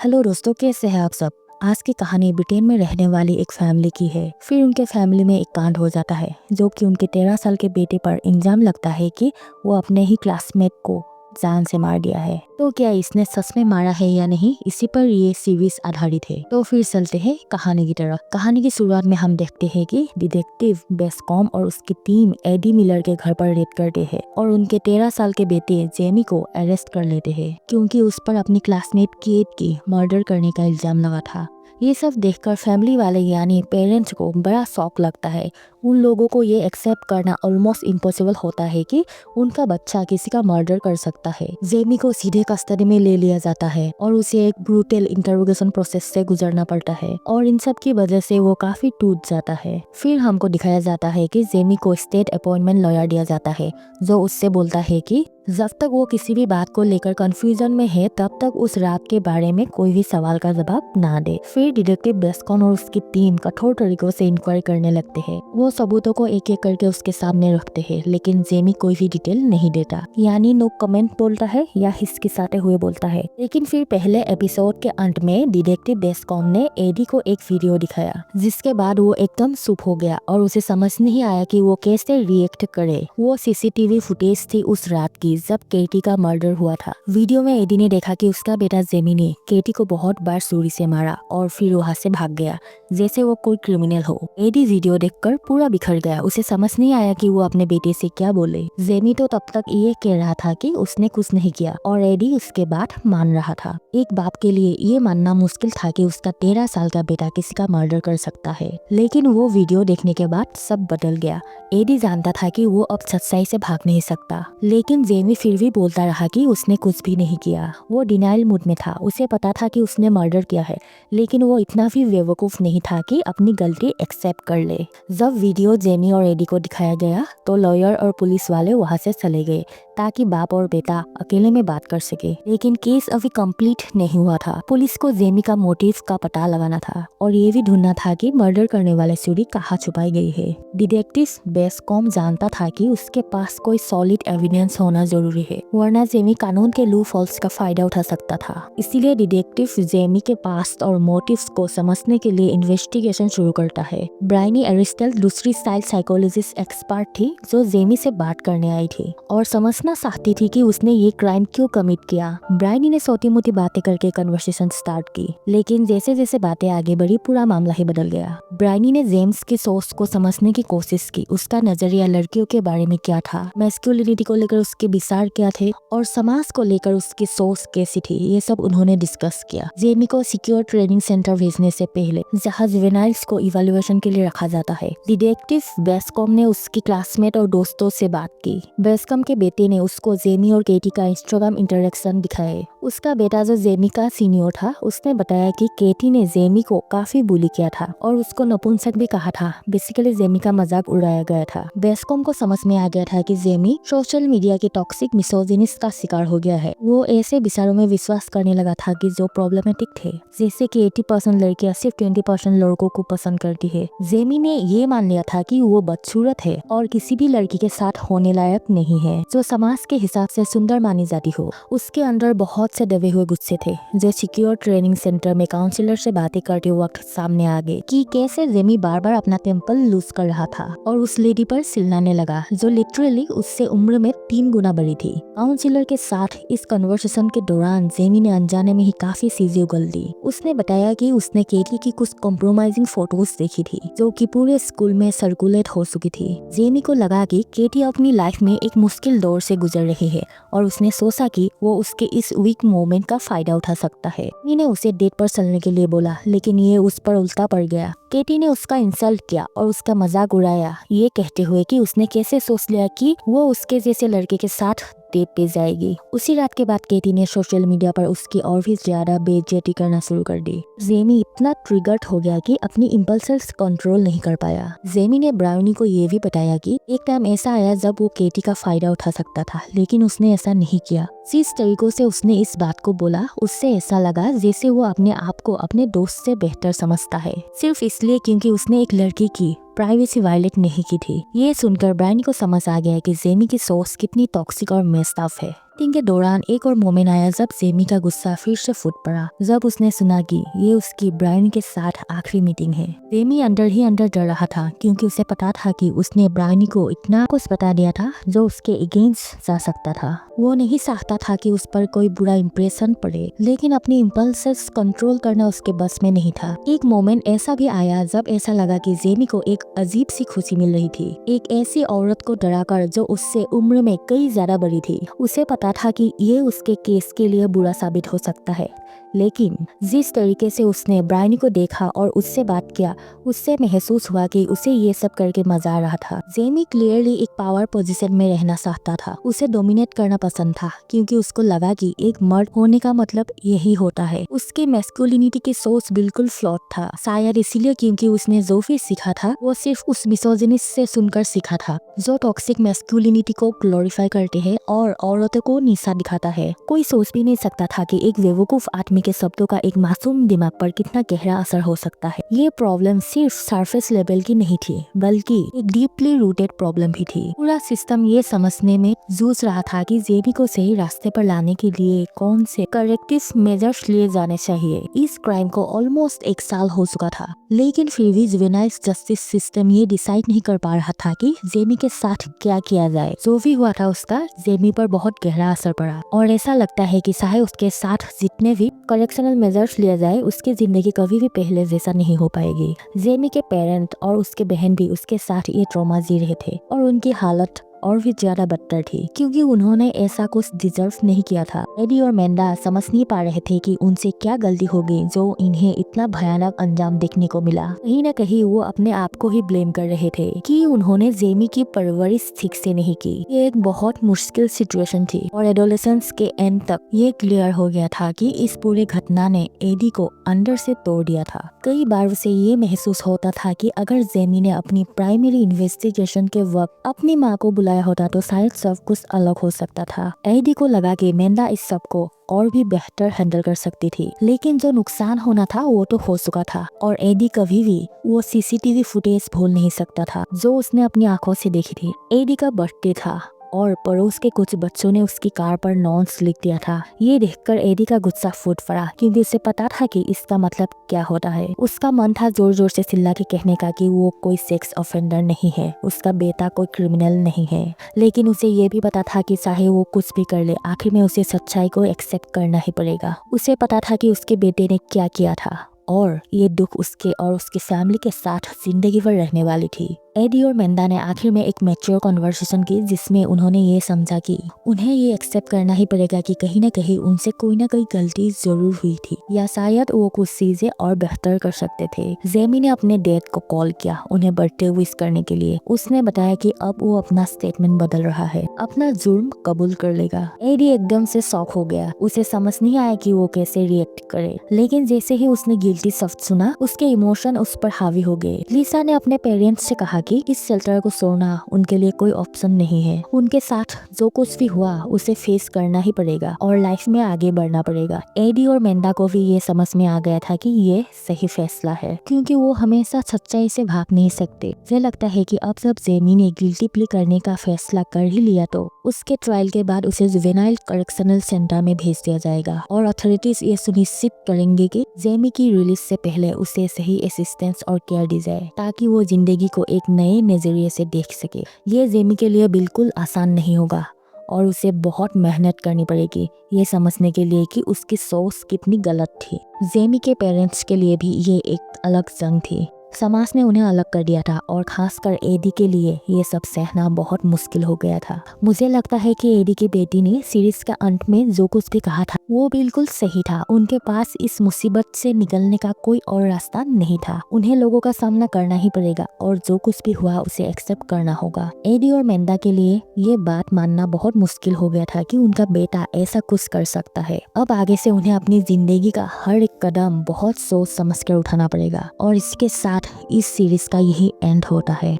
Hello दोस्तों, कैसे हैं आप सब। आज की कहानी ब्रिटेन में रहने वाली एक फैमिली की है। फिर उनके फैमिली में एक कांड हो जाता है जो कि उनके 13 साल के बेटे पर इल्जाम लगता है कि वो अपने ही क्लासमेट को जान से मार दिया है। तो क्या इसने सच में मारा है या नहीं, इसी पर ये सीरीज आधारित है। तो फिर चलते हैं कहानी की तरफ। कहानी की शुरुआत में हम देखते हैं कि डिटेक्टिव बेस्कॉम और उसकी टीम एडी मिलर के घर पर रेड करते हैं और उनके 13 साल के बेटे जेमी को अरेस्ट कर लेते हैं क्योंकि उस पर अपनी क्लासमेट केट की मर्डर करने का इल्जाम लगा था। ये सब देखकर फैमिली वाले यानी पेरेंट्स को बड़ा शौक लगता है। उन लोगों को ये एक्सेप्ट करना ऑलमोस्ट इम्पॉसिबल होता है कि उनका बच्चा किसी का मर्डर कर सकता है। जेमी को सीधे कस्टडी में ले लिया जाता है और उसे एक ब्रूटल इंटरोगेशन प्रोसेस से गुजरना पड़ता है और इन सब की वजह से वो काफी टूट जाता है। फिर हमको दिखाया जाता है कि जेमी को स्टेट अपॉइंटमेंट लॉयर दिया जाता है जो उससे बोलता है कि जब तक वो किसी भी बात को लेकर कंफ्यूजन में है तब तक उस रात के बारे में कोई भी सवाल का जवाब ना दे। फिर डिटेक्टिव बेस्कॉन और उसकी टीम कठोर तरीकों से इंक्वायरी करने लगते हैं। वो सबूतों को एक एक करके उसके सामने रखते हैं, लेकिन जेमी कोई भी डिटेल नहीं देता, यानी नो कमेंट बोलता है या हिचकिचाते हुए बोलता है। लेकिन फिर पहले एपिसोड के अंत में डिटेक्टिव बेस्कॉन ने एडी को एक वीडियो दिखाया जिसके बाद वो एकदम चुप हो गया और उसे समझ नहीं आया कि वो कैसे रिएक्ट करे। वो सीसीटीवी फुटेज थी उस रात की जब केटी का मर्डर हुआ था। वीडियो में एडी ने देखा कि उसका बेटा जेमी ने केटी को बहुत बार छुरी से मारा और फिर वहां से भाग गया जैसे वो कोई क्रिमिनल हो। एडी वीडियो देखकर पूरा बिखर गया। उसे समझ नहीं आया कि वो अपने बेटे से क्या बोले। जेमी तो तब तक ये कह रहा था कि उसने कुछ नहीं किया और एडी उसके बाद मान रहा था। एक बाप के लिए ये मानना मुश्किल था कि उसका 13 साल का बेटा किसी का मर्डर कर सकता है, लेकिन वो वीडियो देखने के बाद सब बदल गया। एडी जानता था कि वो अब सच्चाई से भाग नहीं सकता, लेकिन जेमी फिर भी बोलता रहा कि उसने कुछ भी नहीं किया। वो डिनाइल मूड में था। उसे पता था कि उसने मर्डर किया है, लेकिन वो इतना भी बेवकूफ नहीं था कि अपनी गलती एक्सेप्ट कर ले। जब वीडियो जेमी और एडी को दिखाया गया तो लॉयर और पुलिस वाले वहां से चले गए ताकि बाप और बेटा अकेले में बात कर सके। लेकिन केस अभी कंप्लीट नहीं हुआ था। पुलिस को जेमी का मोटिव का पता लगाना था और ये भी ढूंढना था कि मर्डर करने वाले छुरी कहाँ छुपाई गई है। डिटेक्टिव बेस्कॉम जानता था कि उसके पास कोई सॉलिड एविडेंस होना जरूरी है, वरना जेमी कानून के लूप होल्स का फायदा उठा सकता था। इसीलिए डिटेक्टिव जेमी के पास्ट और मोटिव्स को समझने के लिए इन्वेस्टिगेशन शुरू करता है। ब्रायनी एरिस्टल दूसरी चाइल्ड साइकोलॉजिस्ट एक्सपर्ट थी जो जेमी से बात करने आई थी और समझना चाहती थी कि उसने ये क्राइम क्यों कमिट किया। ब्रायनी ने छोटी मोटी बातें करके कन्वर्सेशन स्टार्ट की, लेकिन जैसे जैसे बातें आगे बढ़ी पूरा मामला ही बदल गया। ब्रायनी ने जेम्स की सोच को समझने की कोशिश की। उसका नजरिया लड़कियों के बारे में क्या था, मैस्कुलिनिटी को लेकर उसके विचार क्या थे और समाज को लेकर उसकी सोच कैसी थी, ये सब उन्होंने डिस्कस किया। जेमी को सिक्योर ट्रेनिंग सेंटर भेजने से पहले जहाँ जुवेनाइल्स को इवैल्यूएशन के लिए रखा जाता है, डिटेक्टिव बेस्कॉम ने उसकी क्लासमेट और दोस्तों से बात की। बेस्कॉम के बेटे ने उसको जेमी और केटी का इंस्टाग्राम इंटरेक्शन दिखाए। उसका बेटा जो जेमी का सीनियर था उसने बताया कि केटी ने जेमी को काफी बुली किया था और उसको नपुंसक भी कहा था। बेसिकली जेमी का मजाक उड़ाया गया था। बेस्कॉम को समझ में आ गया था कि जेमी सोशल मीडिया के टॉक्सिक मिसोजिनिस्ट का शिकार हो गया है। वो ऐसे विचारों में विश्वास करने लगा था कि जो प्रॉब्लमेटिक थे, जैसे कि 80% लड़कियां सिर्फ 20% लड़कों को पसंद करती है। जेमी ने ये मान लिया था कि वो बदसूरत है और किसी भी लड़की के साथ होने लायक नहीं है जो समाज के हिसाब से सुंदर मानी जाती हो। उसके अंदर बहुत से दबे हुए गुस्से थे जो सिक्योर ट्रेनिंग सेंटर में काउंसलर से बातें करते वक्त सामने आ गए कि कैसे जेमी बार बार अपना टेम्पल लूज कर रहा था और उस लेडी पर चिल्लाने लगा जो लिटरली उससे उम्र में 3 गुना बड़ी थी। काउंसलर के साथ इस कन्वर्सेशन के दौरान जेमी ने अनजाने में ही काफी चीजें उगल दी। उसने बताया कि उसने केटी की कुछ कॉम्प्रोमाइजिंग फोटोज देखी थी जो कि पूरे स्कूल में सर्कुलेट हो चुकी थी। जेमी को लगा कि केटी अपनी लाइफ में एक मुश्किल दौर से गुजर रही है और उसने सोचा कि वो उसके इस वीक मोमेंट का फायदा उठा सकता है। जेमी ने उसे डेट पर चलने के लिए बोला, लेकिन ये उस पर उल्टा पड़ गया। केटी ने उसका इंसल्ट किया और उसका मजाक उड़ाया, ये कहते हुए कि उसने कैसे सोच लिया कि वो उसके जैसे लड़के के साथ डेट पे जाएगी। उसी रात के बाद केटी ने सोशल मीडिया पर उसकी और भी ज्यादा बेइज्जती करना शुरू कर दी। जेमी इतना ट्रिगर्ड हो गया कि अपनी इम्पल्सेस कंट्रोल नहीं कर पाया। जेमी ने ब्राउनी को ये भी बताया कि एक टाइम ऐसा आया जब वो केटी का फायदा उठा सकता था, लेकिन उसने ऐसा नहीं किया। जिस तरीकों से उसने इस बात को बोला उससे ऐसा लगा जैसे वो अपने आप को अपने दोस्त से बेहतर समझता है, सिर्फ इसलिए क्योंकि उसने एक लड़की की प्राइवेसी वायलेट नहीं की थी। ये सुनकर ब्रायनी को समझ आ गया कि जेमी की सोच कितनी टॉक्सिक और मेस्ड अप है। मीटिंग के दौरान एक और मोमेंट आया जब जेमी का गुस्सा फिर से फूट पड़ा जब उसने सुना कि ये उसकी ब्रायन के साथ आखिरी मीटिंग है। जेमी अंदर ही अंदर डर रहा था क्योंकि उसे पता था कि उसने ब्रायन को इतना कुछ बता दिया था जो उसके अगेंस्ट जा सकता था। वो नहीं चाहता था कि उस पर कोई बुरा इंप्रेशन पड़े, लेकिन अपनी इम्पल्सेस कंट्रोल करना उसके बस में नहीं था। एक मोमेंट ऐसा भी आया जब ऐसा लगा कि जेमी को एक अजीब सी खुशी मिल रही थी, एक ऐसी औरत को डराकर जो उससे उम्र में कई ज्यादा बड़ी थी। उसे पता था कि ये उसके केस के लिए बुरा साबित हो सकता है, लेकिन जिस तरीके से उसने ब्रायन को देखा और उससे बात किया, उससे महसूस हुआ कि उसे ये सब करके मजा आ रहा था। जेमी क्लियरली एक पावर पोजीशन में रहना चाहता था, उसे डोमिनेट करना पसंद था क्योंकि उसको लगा कि एक मर्द होने का मतलब यही होता है। उसके मैस्कुलिनिटी की सोच बिल्कुल फ्लॉट था, शायद इसीलिए क्योंकि उसने जो भी सीखा था वो सिर्फ उस मिसोजिनिस्ट से सुनकर सीखा था, जो टॉक्सिक मैस्कुलिनिटी को ग्लोरीफाई करते हैं और औरतों को नीचा दिखाता है। कोई सोच भी नहीं सकता था कि एक बेवकूफ आदमी के शब्दों का एक मासूम दिमाग पर कितना गहरा असर हो सकता है। ये प्रॉब्लम सिर्फ सरफेस लेवल की नहीं थी, बल्कि एक डीपली रूटेड प्रॉब्लम भी थी। पूरा सिस्टम ये समझने में जूझ रहा था कि जेमी को सही रास्ते पर लाने के लिए कौन से करेक्टिव मेजर्स लिए जाने चाहिए। इस क्राइम को ऑलमोस्ट 1 साल हो चुका था, लेकिन फिर भी जुवेनाइल जस्टिस सिस्टम ये डिसाइड नहीं कर पा रहा था कि जेमी के साथ क्या किया जाए। जो भी हुआ था उसका जेमी पर बहुत गहरा असर पड़ा और ऐसा लगता है कि चाहे उसके साथ जितने भी करेक्शनल मेजर्स लिया जाए, उसकी जिंदगी कभी भी पहले जैसा नहीं हो पाएगी। जेमी के पेरेंट और उसके बहन भी उसके साथ ये ट्रॉमा जी रहे थे और उनकी हालत और भी ज्यादा बदतर थी क्योंकि उन्होंने ऐसा कुछ डिजर्व नहीं किया था। एडी और मेंडा समझ नहीं पा रहे थे कि उनसे क्या गलती हो गई जो इन्हें इतना भयानक अंजाम देखने को मिला। कहीं न कहीं वो अपने आप को ही ब्लेम कर रहे थे कि उन्होंने जेमी की परवरिश ठीक से नहीं की। ये एक बहुत मुश्किल सिचुएशन थी और एडोलेसेंस के एंड तक ये क्लियर हो गया था कि इस पूरे घटना ने एडी को अंदर से तोड़ दिया था। कई बार उसे ये महसूस होता था कि अगर जेमी ने अपनी प्राइमरी इन्वेस्टिगेशन के वक्त अपनी माँ को बुलाया होता तो शायद सब कुछ अलग हो सकता था। एडी को लगा कि मेंडा इस सब को और भी बेहतर हैंडल कर सकती थी, लेकिन जो नुकसान होना था वो तो हो चुका था और एडी कभी भी वो सीसीटीवी फुटेज भूल नहीं सकता था जो उसने अपनी आंखों से देखी थी। एडी का बर्थडे था और पड़ोस के कुछ बच्चों ने उसकी कार पर नॉन्स लिख दिया था। ये देखकर एडी का गुस्सा फूट पड़ा क्योंकि उसे पता था कि इसका मतलब क्या होता है। उसका मन था जोर जोर से चिल्ला के कहने का कि वो कोई सेक्स ऑफेंडर नहीं है, उसका बेटा कोई क्रिमिनल नहीं है, लेकिन उसे ये भी पता था कि चाहे वो कुछ भी कर ले, आखिर में उसे सच्चाई को एक्सेप्ट करना ही पड़ेगा। उसे पता था कि उसके बेटे ने क्या किया था और ये दुख उसके और उसकी फैमिली के साथ जिंदगी भर रहने वाली थी। एडी और मेंडा ने आखिर में एक मैच्योर कन्वर्सेशन की जिसमें उन्होंने ये समझा कि उन्हें ये एक्सेप्ट करना ही पड़ेगा कि कहीं ना कहीं उनसे कोई ना कोई गलती जरूर हुई थी या शायद वो कुछ चीजें और बेहतर कर सकते थे। जेमी ने अपने डैड को कॉल किया उन्हें बर्थडे विश करने के लिए। उसने बताया कि अब वो अपना स्टेटमेंट बदल रहा है, अपना जुर्म कबूल कर लेगा। एडी एकदम से शॉक हो गया, उसे समझ नहीं आया कि वो कैसे रिएक्ट करे, लेकिन जैसे ही उसने गिल्टी शब्द सुना उसके इमोशन उस पर हावी हो गए। लिसा ने अपने पेरेंट्स से कहा कि इस शेल्टर को छोड़ना उनके लिए कोई ऑप्शन नहीं है। उनके साथ जो कुछ भी हुआ उसे फेस करना ही पड़ेगा और लाइफ में आगे बढ़ना पड़ेगा। एडी और मेंडा को भी ये समझ में आ गया था कि ये सही फैसला है क्योंकि वो हमेशा सच्चाई से भाग नहीं सकते। मुझे लगता है कि अब जब जेमी ने गिल्टी प्ली करने का फैसला कर ही लिया तो उसके ट्रायल के बाद उसे जुवेनाइल करेक्शनल सेंटर में भेज दिया जाएगा और अथॉरिटीज ये सुनिश्चित करेंगे कि जेमी की रिलीज से पहले उसे सही असिस्टेंस और केयर दी जाए ताकि वो जिंदगी को एक नए नजरिए से देख सके। ये जेमी के लिए बिल्कुल आसान नहीं होगा और उसे बहुत मेहनत करनी पड़ेगी ये समझने के लिए कि उसकी सोच कितनी गलत थी। जेमी के पेरेंट्स के लिए भी ये एक अलग जंग थी। समाज ने उन्हें अलग कर दिया था और खासकर एडी के लिए ये सब सहना बहुत मुश्किल हो गया था। मुझे लगता है कि एडी की बेटी ने सीरीज का अंत में जो कुछ भी कहा था वो बिल्कुल सही था। उनके पास इस मुसीबत से निकलने का कोई और रास्ता नहीं था। उन्हें लोगों का सामना करना ही पड़ेगा और जो कुछ भी हुआ उसे एक्सेप्ट करना होगा। एडी और मेंडा के लिए ये बात मानना बहुत मुश्किल हो गया था कि उनका बेटा ऐसा कुछ कर सकता है। अब आगे से उन्हें अपनी जिंदगी का हर एक कदम बहुत सोच समझ कर उठाना पड़ेगा और इसके साथ इस सीरीज का यही एंड होता है।